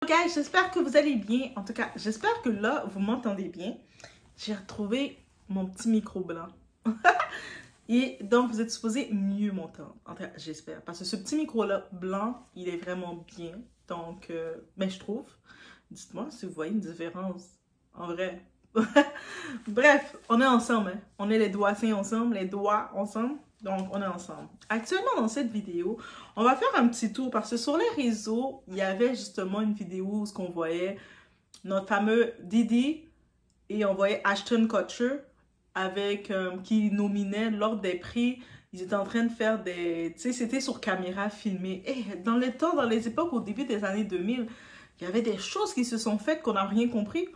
Guys, j'espère que vous allez bien. En tout cas, j'espère que là, vous m'entendez bien. J'ai retrouvé mon petit micro blanc. Et donc, vous êtes supposé mieux m'entendre. En tout cas, j'espère. Parce que ce petit micro-là blanc, il est vraiment bien. Donc, mais je trouve. Dites-moi si vous voyez une différence. En vrai. Bref, on est ensemble. Hein? On est les doigts ensemble, les doigts ensemble. Donc, on est ensemble. Actuellement, dans cette vidéo, on va faire un petit tour parce que sur les réseaux, il y avait justement une vidéo où on voyait notre fameux Diddy et on voyait Ashton Kutcher avec qui nominait lors des prix. Ils étaient en train de faire des... Tu sais, c'était sur caméra filmée. Et dans les temps, dans les époques, au début des années 2000, il y avait des choses qui se sont faites qu'on n'a rien compris.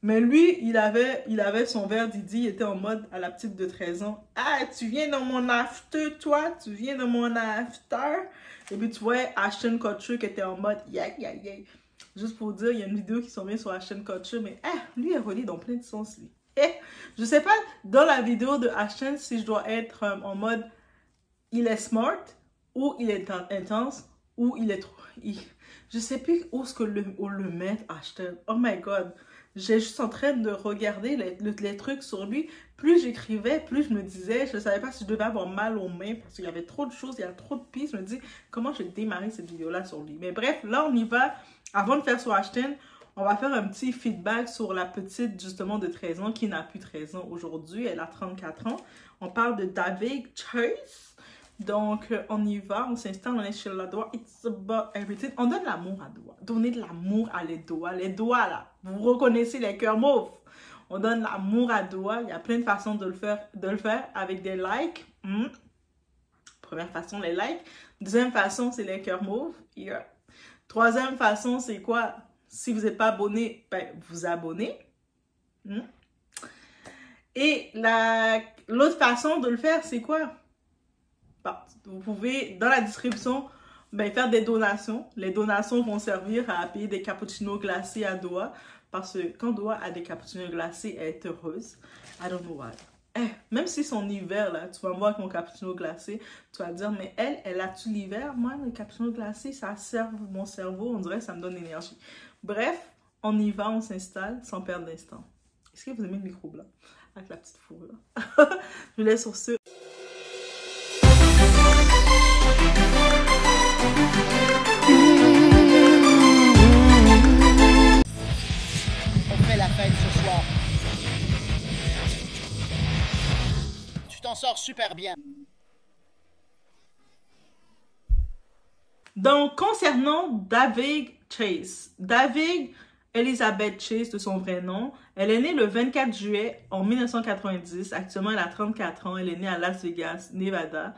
Mais lui, il avait son verre Diddy, il était en mode à la petite de 13 ans. « Ah, tu viens dans mon after, toi? Tu viens dans mon after? » Et puis tu vois Ashton Kutcher qui était en mode « Yeah, yeah, yeah. » Juste pour dire, il y a une vidéo qui s'en vient sur Ashton Kutcher, mais lui est relié dans plein de sens, lui. Je sais pas, dans la vidéo de Ashton, si je dois être en mode « Il est smart » ou « Il est intense » ou « Il est trop... » Je sais plus où est-ce que le mettre, Ashton. Oh my God. J'ai juste en train de regarder les trucs sur lui. Plus j'écrivais, plus je me disais, je ne savais pas si je devais avoir mal aux mains parce qu'il y avait trop de choses, il y a trop de pistes. Je me dis, comment je vais démarrer cette vidéo-là sur lui? Mais bref, là, on y va. Avant de faire sur Ashton, on va faire un petit feedback sur la petite, justement, de 13 ans qui n'a plus 13 ans aujourd'hui. Elle a 34 ans. On parle de David Chase. Donc, on y va, on s'installe, on est chez la doigt. It's about everything. On donne l'amour à doigt. Donnez de l'amour à les doigts. Les doigts, là, vous reconnaissez les cœurs mauves. On donne l'amour à doigt. Il y a plein de façons de le faire avec des likes. Première façon, les likes. Deuxième façon, c'est les cœurs mauves. Yeah. Troisième façon, c'est quoi? Si vous n'êtes pas abonné, ben, vous abonnez. Et l'autre façon de le faire, c'est quoi? Vous pouvez, dans la description, faire des donations. Les donations vont servir à payer des cappuccinos glacés à Doha. Parce que quand Doha a des cappuccinos glacés, elle est heureuse. I don't know why. Même si c'est en hiver, là, tu vas me voir avec mon cappuccino glacé, tu vas te dire, mais elle a-tu l'hiver? Moi, le cappuccino glacé, ça sert mon cerveau. On dirait que ça me donne l'énergie. Bref, on y va, on s'installe sans perdre d'instant. Est-ce que vous aimez le micro blanc? Avec la petite fourre, là. Je vous laisse sur ce. Ce soir. Tu t'en sors super bien. Donc, concernant David Chase, David Elizabeth Chase de son vrai nom, elle est née le 24 juillet en 1990. Actuellement, elle a 34 ans. Elle est née à Las Vegas, Nevada.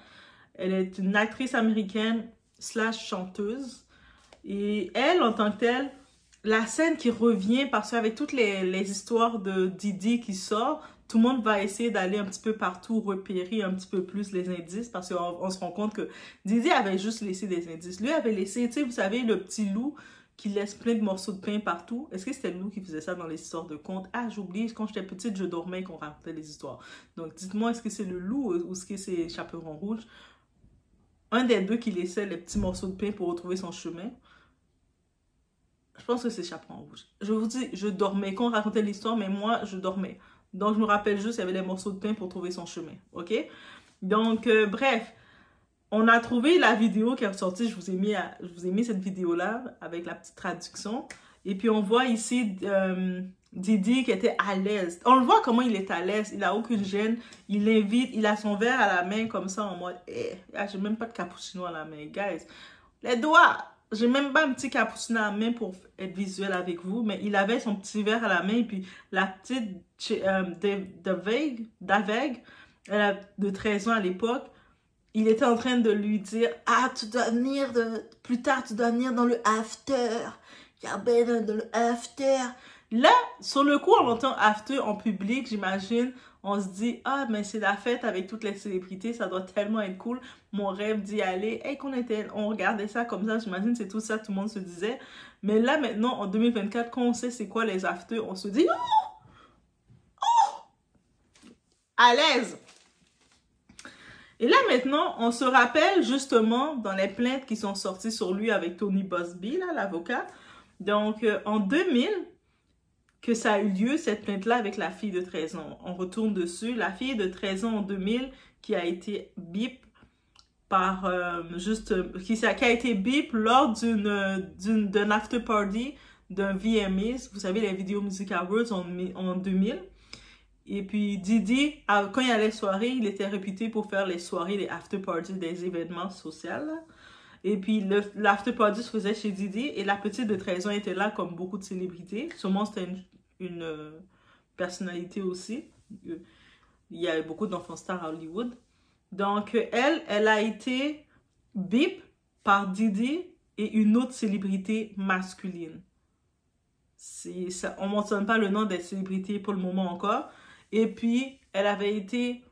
Elle est une actrice américaine / chanteuse. Et elle, en tant que telle, la scène qui revient, parce qu'avec toutes les histoires de Diddy qui sort, tout le monde va essayer d'aller un petit peu partout, repérer un petit peu plus les indices, parce qu'on se rend compte que Diddy avait juste laissé des indices. Lui avait laissé, tu sais, vous savez, le petit loup qui laisse plein de morceaux de pain partout. Est-ce que c'était le loup qui faisait ça dans les histoires de contes? Ah, j'oublie, quand j'étais petite, je dormais qu'on racontait les histoires. Donc, dites-moi, est-ce que c'est le loup ou est-ce que c'est Chaperon Rouge? Un des deux qui laissait les petits morceaux de pain pour retrouver son chemin. Je pense que c'est Chaperon Rouge. Je vous dis, je dormais. Quand on racontait l'histoire, mais moi, je dormais. Donc, je me rappelle juste, il y avait des morceaux de pain pour trouver son chemin. OK? Donc, bref. On a trouvé la vidéo qui est ressortie. Je vous ai mis cette vidéo-là avec la petite traduction. Et puis, on voit ici Diddy qui était à l'aise. On le voit comment il est à l'aise. Il n'a aucune gêne. Il l'invite. Il a son verre à la main comme ça en mode j'ai même pas de cappuccino à la main. Guys, les doigts... J'ai même pas un petit cappuccino à la main pour être visuel avec vous, mais il avait son petit verre à la main et puis la petite David, elle a de 13 ans à l'époque, il était en train de lui dire « Ah, tu dois venir, plus tard, tu dois venir dans le after. Il y a bien dans le after. » Là, sur le coup, on entend after en public, j'imagine. On se dit, ah, mais c'est la fête avec toutes les célébrités, ça doit tellement être cool. Mon rêve d'y aller. Et on regardait ça comme ça, j'imagine, c'est tout ça, tout le monde se disait. Mais là, maintenant, en 2024, quand on sait c'est quoi les after, on se dit, à l'aise. Et là, maintenant, on se rappelle justement dans les plaintes qui sont sorties sur lui avec Tony Buzbee, là, l'avocat. Donc, en 2000, que ça a eu lieu, cette plainte-là avec la fille de 13 ans. On retourne dessus. La fille de 13 ans en 2000 qui a été bip par qui a été bip lors d'un after party d'un VMAs. Vous savez, les Video Music Awards en 2000. Et puis Diddy, quand il y a les soirées, il était réputé pour faire les soirées, les after parties des événements sociaux. Là. Et puis l'after party se faisait chez Diddy et la petite de 13 ans était là comme beaucoup de célébrités. Sûrement c'était une personnalité aussi. Il y a beaucoup d'enfants stars à Hollywood. Donc elle a été bip par Diddy et une autre célébrité masculine. On ne mentionne pas le nom des célébrités pour le moment encore. Et puis, elle avait été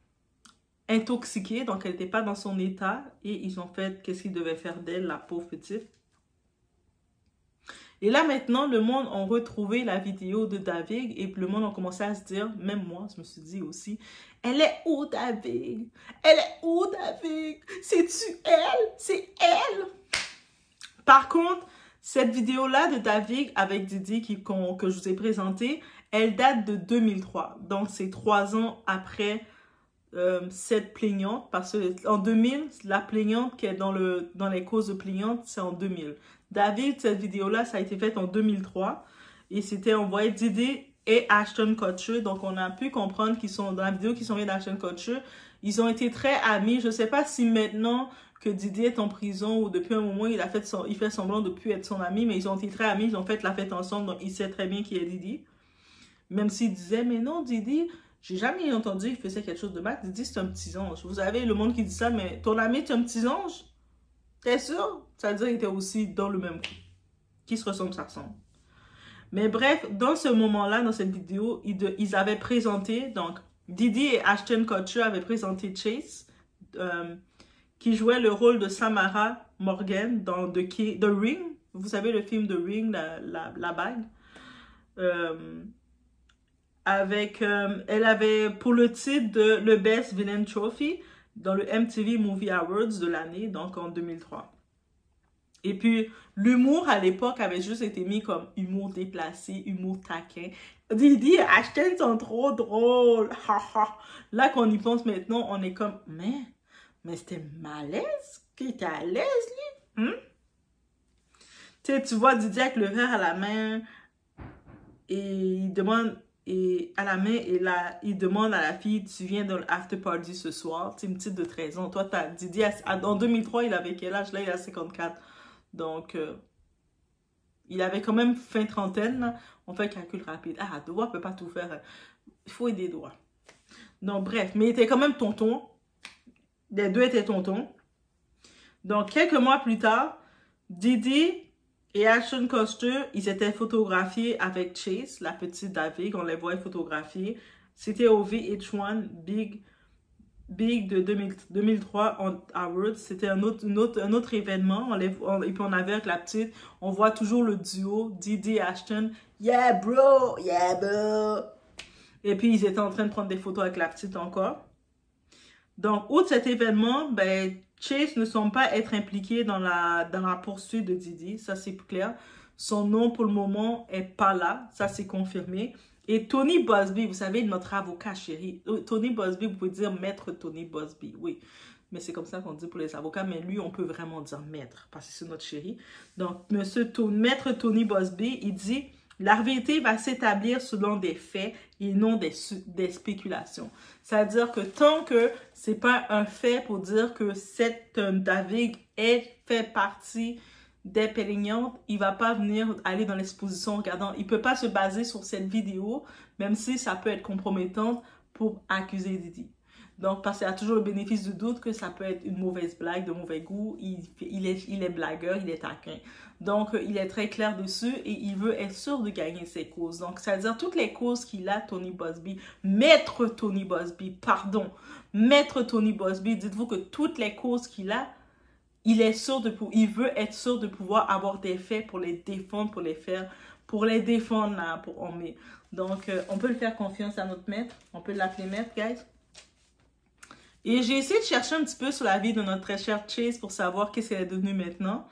intoxiquée, donc elle n'était pas dans son état. Et ils ont fait qu'est-ce qu'ils devaient faire d'elle, la pauvre petite. Et là, maintenant, le monde a retrouvé la vidéo de David. Et le monde a commencé à se dire, même moi, je me suis dit aussi, elle est où David? Elle est où David? C'est-tu elle? C'est elle? Par contre, cette vidéo-là de David avec Diddy que je vous ai présentée, elle date de 2003. Donc, c'est 3 ans après cette plaignante. Parce qu'en 2000, la plaignante qui est dans les causes de plaignante, c'est en 2000. David, cette vidéo-là, ça a été faite en 2003. Et c'était envoyé Diddy et Ashton Kutcher. Donc, on a pu comprendre qu'ils sont dans la vidéo qui sont venus d'Ashton Kutcher. Ils ont été très amis. Je ne sais pas si maintenant que Diddy est en prison ou depuis un moment, il fait semblant de ne plus être son ami. Mais ils ont été très amis. Ils ont fait la fête ensemble. Donc, il sait très bien qui est Diddy. Même s'il disait, mais non, Diddy, j'ai jamais entendu qu'il faisait quelque chose de mal. Diddy, c'est un petit ange. Vous avez le monde qui dit ça, mais ton ami est un petit ange? T'es sûr? Ça veut dire qu'il était aussi dans le même coup. Qui se ressemble, ça ressemble. Mais bref, dans ce moment-là, dans cette vidéo, ils avaient présenté, donc Diddy et Ashton Kutcher avaient présenté Chase, qui jouait le rôle de Samara Morgan dans The Ring. Vous savez le film The Ring, la bague. Elle avait pour le titre de le Best Villain Trophy dans le MTV Movie Awards de l'année, donc en 2003. Et puis, l'humour à l'époque avait juste été mis comme humour déplacé, humour taquin. Diddy et Ashton sont trop drôles. Là, qu'on y pense maintenant, on est comme, mais c'était malaise? Qui était à l'aise, lui? Tu sais, tu vois Diddy avec le verre à la main et il demande... Et à la main, il demande à la fille, tu viens dans l'after party ce soir. C'est une petite de 13 ans. Toi, t'as Diddy, en 2003, il avait quel âge? Là, il a 54. Donc, il avait quand même fin trentaine. Là. On fait un calcul rapide. Ah, doigt peut pas tout faire. Il faut aider doigts. Donc, bref. Mais il était quand même tonton. Les deux étaient tontons. Donc, quelques mois plus tard, Diddy et Ashton Kutcher, ils étaient photographiés avec Chase, la petite David, on les voit photographier. C'était au VH1 Big de 2003 en Awards. C'était un autre événement. Et puis on avait avec la petite, on voit toujours le duo Diddy et Ashton. Yeah bro, yeah bro. Et puis ils étaient en train de prendre des photos avec la petite encore. Donc, outre cet événement, ben, Chase ne semble pas être impliqué dans la poursuite de Diddy, ça c'est clair. Son nom pour le moment est pas là, ça c'est confirmé. Et Tony Buzbee, vous savez, notre avocat chéri. Tony Buzbee, vous pouvez dire maître Tony Buzbee, oui. Mais c'est comme ça qu'on dit pour les avocats, mais lui, on peut vraiment dire maître, parce que c'est notre chéri. Donc, maître Tony Buzbee, il dit... La vérité va s'établir selon des faits et non des spéculations. C'est-à-dire que tant que c'est pas un fait pour dire que cette David fait partie des plaignantes, il va pas venir aller dans l'exposition en regardant. Il peut pas se baser sur cette vidéo, même si ça peut être compromettant pour accuser Diddy. Donc, parce qu'il y a toujours le bénéfice du doute que ça peut être une mauvaise blague, de mauvais goût. Il est blagueur, il est taquin. Donc, il est très clair dessus et il veut être sûr de gagner ses causes. Donc, c'est-à-dire toutes les causes qu'il a, Tony Buzbee, maître Tony Buzbee, dites-vous que toutes les causes qu'il a, il veut être sûr de pouvoir avoir des faits pour les défendre, pour les défendre là, Donc, on peut le faire confiance à notre maître. On peut l'appeler maître, guys. Et j'ai essayé de chercher un petit peu sur la vie de notre très chère Chase pour savoir qu'est-ce qu'elle est devenue maintenant.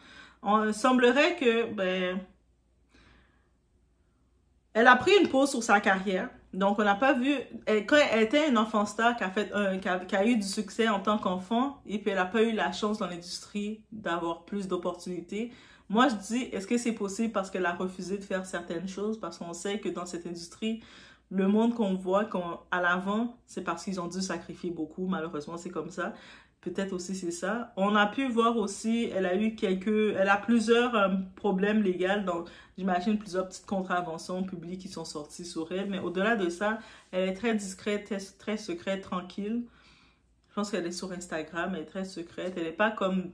Il semblerait que, elle a pris une pause sur sa carrière. Donc, on n'a pas vu... quand elle était une enfant star qui a eu du succès en tant qu'enfant, et puis elle n'a pas eu la chance dans l'industrie d'avoir plus d'opportunités. Moi, je dis, est-ce que c'est possible parce qu'elle a refusé de faire certaines choses? Parce qu'on sait que dans cette industrie, le monde qu'on voit à l'avant, c'est parce qu'ils ont dû sacrifier beaucoup. Malheureusement, c'est comme ça. Peut-être aussi c'est ça. On a pu voir aussi, elle a plusieurs problèmes légaux. Donc, j'imagine plusieurs petites contraventions publiques qui sont sorties sur elle. Mais au-delà de ça, elle est très discrète, très secrète, tranquille. Je pense qu'elle est sur Instagram, elle est très secrète. Elle n'est pas comme...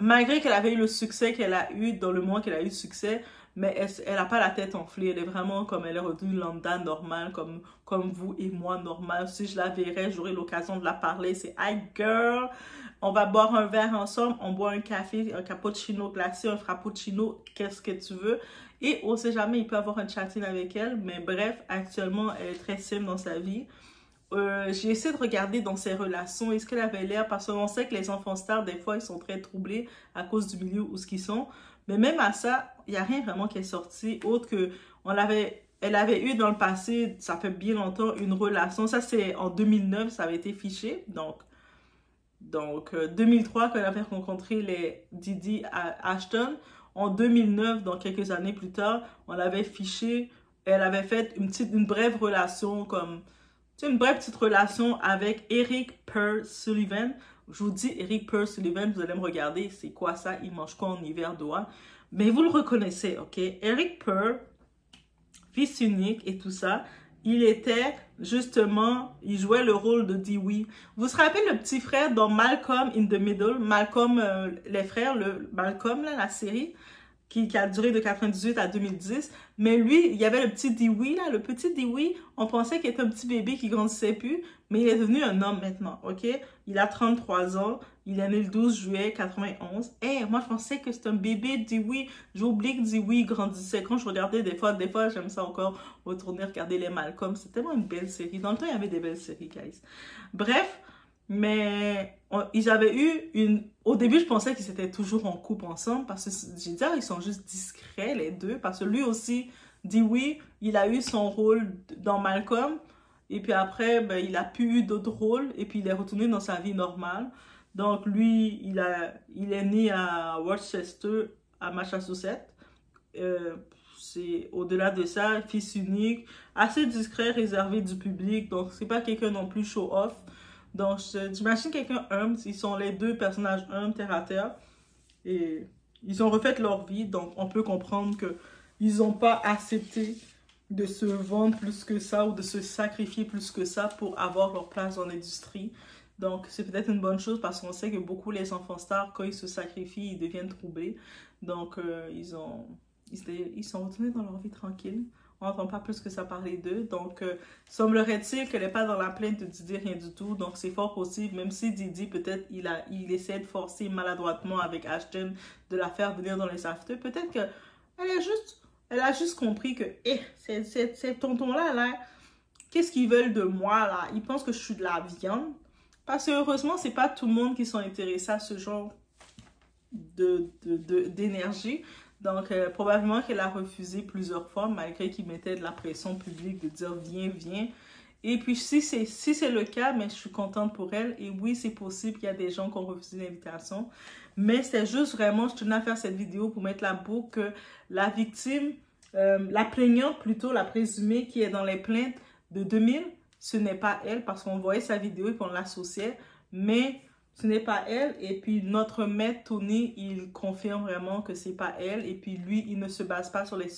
Malgré qu'elle avait eu le succès qu'elle a eu dans le moment qu'elle a eu le succès, mais elle n'a pas la tête enflée. Elle est vraiment comme elle est redevenue lambda, normale, comme vous et moi, normale. Si je la verrais, j'aurais l'occasion de la parler. C'est « Hi girl, on va boire un verre ensemble, on boit un café, un cappuccino glacé, un frappuccino, qu'est-ce que tu veux. » Et on ne sait jamais, il peut avoir un chatting avec elle. Mais bref, actuellement, elle est très simple dans sa vie. J'ai essayé de regarder dans ses relations, est-ce qu'elle avait l'air, parce qu'on sait que les enfants stars, des fois, ils sont très troublés à cause du milieu où ils sont. Mais même à ça, il n'y a rien vraiment qui est sorti, autre que elle avait eu dans le passé, ça fait bien longtemps, une relation. Ça, c'est en 2009, ça avait été fiché. Donc 2003, quand elle avait rencontré les Didi Ashton. En 2009, donc quelques années plus tard, on l'avait fiché. Elle avait fait une brève relation comme... C'est une brève petite relation avec Eric Pearl Sullivan. Je vous dis Eric Pearl Sullivan, vous allez me regarder, c'est quoi ça? Il mange quoi en hiver dehors? Mais vous le reconnaissez, ok? Eric Pearl, fils unique et tout ça, il était justement, il jouait le rôle de Dewey. Vous vous rappelez le petit frère dans Malcolm in the Middle? Malcolm, les frères, Malcolm, là, la série? Qui a duré de 98 à 2010. Mais lui, il y avait le petit Dewey, là, le petit Dewey, on pensait qu'il était un petit bébé qui grandissait plus, mais il est devenu un homme maintenant, ok? Il a 33 ans, il est né le 12 juillet 91. Et moi, je pensais que c'était un bébé Dewey. J'ai oublié que Dewey grandissait. Quand je regardais des fois j'aime ça encore retourner regarder les Malcolm. C'est tellement une belle série. Dans le temps, il y avait des belles séries, guys. Bref, mais ils avaient eu une... Au début, je pensais qu'ils étaient toujours en couple ensemble parce que j'ai dit, ils sont juste discrets, les deux. Parce que lui aussi, Dewey, il a eu son rôle dans Malcolm. Et puis après, ben, il a plus eu d'autres rôles. Et puis, il est retourné dans sa vie normale. Donc, lui, il est né à Worcester, à Massachusetts. C'est au-delà de ça, fils unique, assez discret, réservé du public. Donc, c'est pas quelqu'un non plus show-off. Donc, j'imagine quelqu'un humble. Ils sont les deux personnages humbles, terre à terre. Et ils ont refait leur vie. Donc, on peut comprendre qu'ils n'ont pas accepté de se vendre plus que ça ou de se sacrifier plus que ça pour avoir leur place dans l'industrie. Donc, c'est peut-être une bonne chose parce qu'on sait que beaucoup les enfants stars, quand ils se sacrifient, ils deviennent troublés. Donc, ils sont retournés dans leur vie tranquille. On n'entend pas plus que ça parler d'eux. Donc, semblerait-il qu'elle n'est pas dans la plainte de Didi, rien du tout. Donc, c'est fort possible, même si Didi, peut-être, il essaie de forcer maladroitement avec Ashton de la faire venir dans les afters. Peut-être qu'elle a juste compris que, ces tontons-là, là, qu'est-ce qu'ils veulent de moi, là? Ils pensent que je suis de la viande. Parce que, heureusement, c'est pas tout le monde qui sont intéressés à ce genre d'énergie. Donc, probablement qu'elle a refusé plusieurs fois, malgré qu'il mettait de la pression publique de dire « viens, viens ». Et puis, si c'est le cas, mais je suis contente pour elle. Et oui, c'est possible qu'il y a des gens qui ont refusé l'invitation. Mais c'est juste vraiment, je tenais à faire cette vidéo pour mettre la boucle que la victime, la plaignante plutôt, la présumée qui est dans les plaintes de 2000, ce n'est pas elle parce qu'on voyait sa vidéo et qu'on l'associait. Mais... ce n'est pas elle. Et puis, notre maître, Tony, il confirme vraiment que c'est pas elle. Et puis, lui, il ne se base pas sur les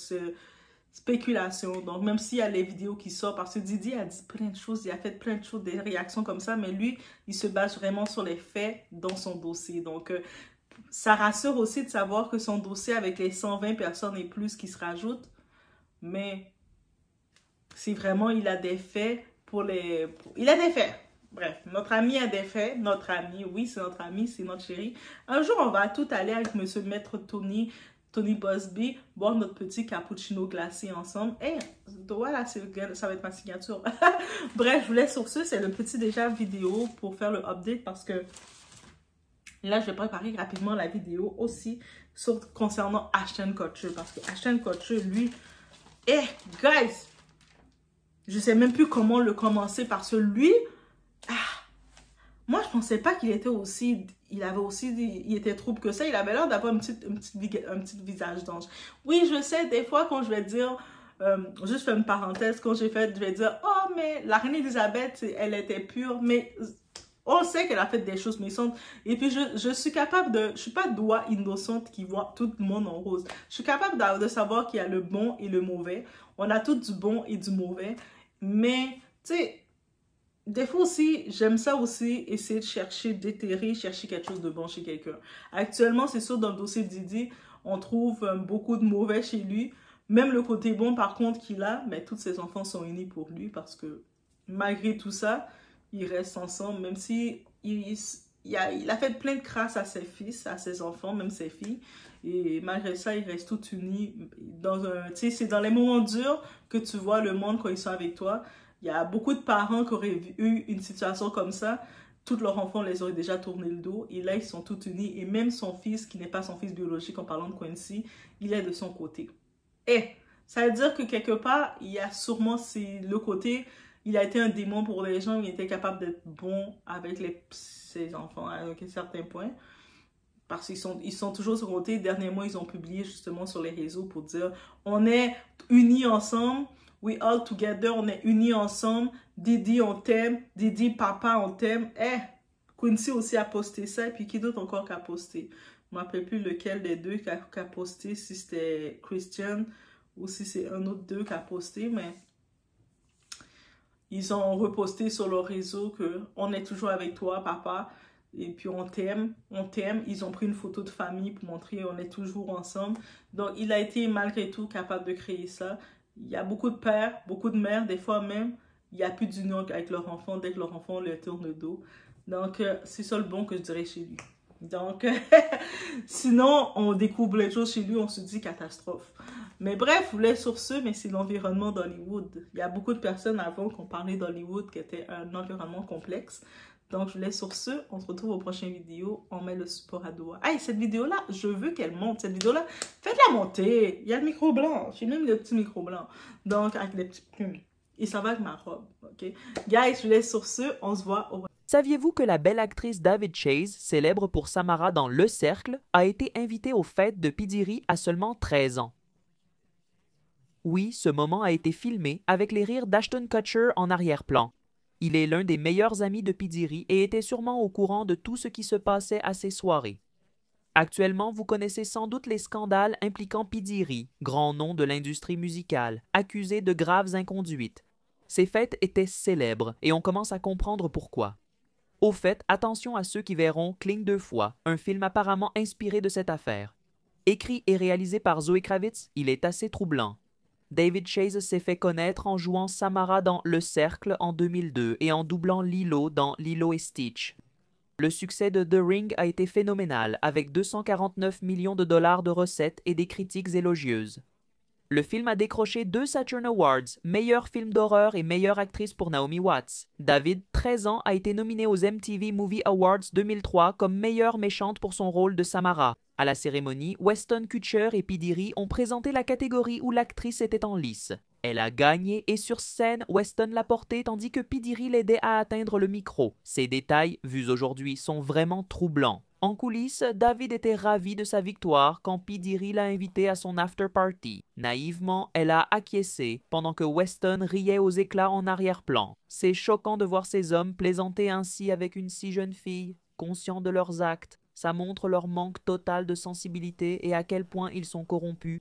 spéculations. Donc, même s'il y a les vidéos qui sortent, parce que Didi a dit plein de choses, il a fait plein de choses, des réactions comme ça, mais lui, il se base vraiment sur les faits dans son dossier. Donc, ça rassure aussi de savoir que son dossier, avec les 120 personnes et plus qui se rajoutent, mais c'est vraiment, il a des faits il a des faits. Bref, notre ami a des faits. Notre ami, oui, c'est notre ami, c'est notre chéri. Un jour, on va tout aller avec monsieur maître Tony Busby, boire notre petit cappuccino glacé ensemble. Et voilà, ça va être ma signature. Bref, je vous laisse sur ce. C'est le petit déjà vidéo pour faire le update parce que là, je vais préparer rapidement la vidéo aussi concernant Ashton Kutcher. Parce que Ashton Kutcher, lui, Eh, guys, je sais même plus comment le commencer parce que lui, moi je pensais pas qu'il était aussi, il était trouble que ça. Il avait l'air d'avoir un petit visage d'ange. Oui, je sais, des fois quand je vais dire, juste faire une parenthèse, quand je vais dire, oh mais la reine Elisabeth, elle était pure, mais on sait qu'elle a fait des choses méchantes. Et puis, je suis capable de... Je suis pas doigt innocente qui voit tout le monde en rose. Je suis capable de savoir qu'il y a le bon et le mauvais. On a tout du bon et du mauvais. Mais, tu sais, des fois aussi, j'aime ça aussi, essayer de chercher, d'éterrer, chercher quelque chose de bon chez quelqu'un. Actuellement, c'est sûr, dans le dossier de Didi, on trouve beaucoup de mauvais chez lui. Même le côté bon, par contre, qu'il a, mais tous ses enfants sont unis pour lui parce que, malgré tout ça, ils restent ensemble, même si il a fait plein de crasses à ses fils, à ses enfants, même ses filles. Et malgré ça, ils restent tous unis. C'est dans les moments durs que tu vois le monde quand ils sont avec toi. Il y a beaucoup de parents qui auraient eu une situation comme ça. Tous leurs enfants les auraient déjà tourné le dos. Et là, ils sont tous unis. Et même son fils, qui n'est pas son fils biologique en parlant de Quincy, il est de son côté. Et ça veut dire que quelque part, il y a sûrement le côté... Il a été un démon pour les gens, il était capable d'être bon avec ses enfants à un certain point. Parce qu'ils sont toujours sur côté. Dernièrement, ils ont publié justement sur les réseaux pour dire on est unis ensemble, we all together, on est unis ensemble. Didi, on t'aime. Didi, papa, on t'aime. Quincy aussi a posté ça. Et puis qui d'autre encore qui a posté? Je ne me rappelle plus lequel des deux qui a posté, si c'était Christian ou si c'est un autre d'eux qui a posté, mais. Ils ont reposté sur leur réseau que on est toujours avec toi, papa, et puis on t'aime, on t'aime. Ils ont pris une photo de famille pour montrer on est toujours ensemble. Donc, il a été malgré tout capable de créer ça. Il y a beaucoup de pères, beaucoup de mères, des fois même, il n'y a plus d'union avec leur enfant dès que leur enfant leur tourne le dos. Donc, c'est ça le bon que je dirais chez lui. Donc, sinon, on découvre les choses chez lui, on se dit catastrophe. Mais bref, vous voulez sur ce, mais c'est l'environnement d'Hollywood. Il y a beaucoup de personnes avant qui ont parlé d'Hollywood qui était un environnement complexe. Donc, je vous laisse sur ce. On se retrouve aux prochaines vidéos. On met le support à doigt. Hey, cette vidéo-là, je veux qu'elle monte. Cette vidéo-là, faites-la monter. Il y a le micro blanc. J'ai même le petit micro blanc. Donc, avec les petits plumes. Et ça va avec ma robe. OK? Guys, je vous laisse sur ce. On se voit au... Saviez-vous que la belle actrice David Chase, célèbre pour Samara dans Le Cercle, a été invitée aux fêtes de P. Diddy à seulement 13 ans? Oui, ce moment a été filmé avec les rires d'Ashton Kutcher en arrière-plan. Il est l'un des meilleurs amis de P. Diddy et était sûrement au courant de tout ce qui se passait à ces soirées. Actuellement, vous connaissez sans doute les scandales impliquant P. Diddy, grand nom de l'industrie musicale, accusé de graves inconduites. Ces fêtes étaient célèbres et on commence à comprendre pourquoi. Au fait, attention à ceux qui verront Cling deux fois, un film apparemment inspiré de cette affaire. Écrit et réalisé par Zoe Kravitz, il est assez troublant. David Chase s'est fait connaître en jouant Samara dans Le Cercle en 2002 et en doublant Lilo dans Lilo et Stitch. Le succès de The Ring a été phénoménal, avec 249 millions de dollars de recettes et des critiques élogieuses. Le film a décroché 2 Saturn Awards, meilleur film d'horreur et meilleure actrice pour Naomi Watts. David, 13 ans, a été nominé aux MTV Movie Awards 2003 comme meilleure méchante pour son rôle de Samara. À la cérémonie, Weston Kutcher et P. Diddy ont présenté la catégorie où l'actrice était en lice. Elle a gagné et sur scène, Weston l'a portée tandis que P. Diddy l'aidait à atteindre le micro. Ces détails, vus aujourd'hui, sont vraiment troublants. En coulisses, David était ravi de sa victoire quand P. Diddy l'a invité à son after-party. Naïvement, elle a acquiescé, pendant que Weston riait aux éclats en arrière-plan. C'est choquant de voir ces hommes plaisanter ainsi avec une si jeune fille, conscients de leurs actes. Ça montre leur manque total de sensibilité et à quel point ils sont corrompus.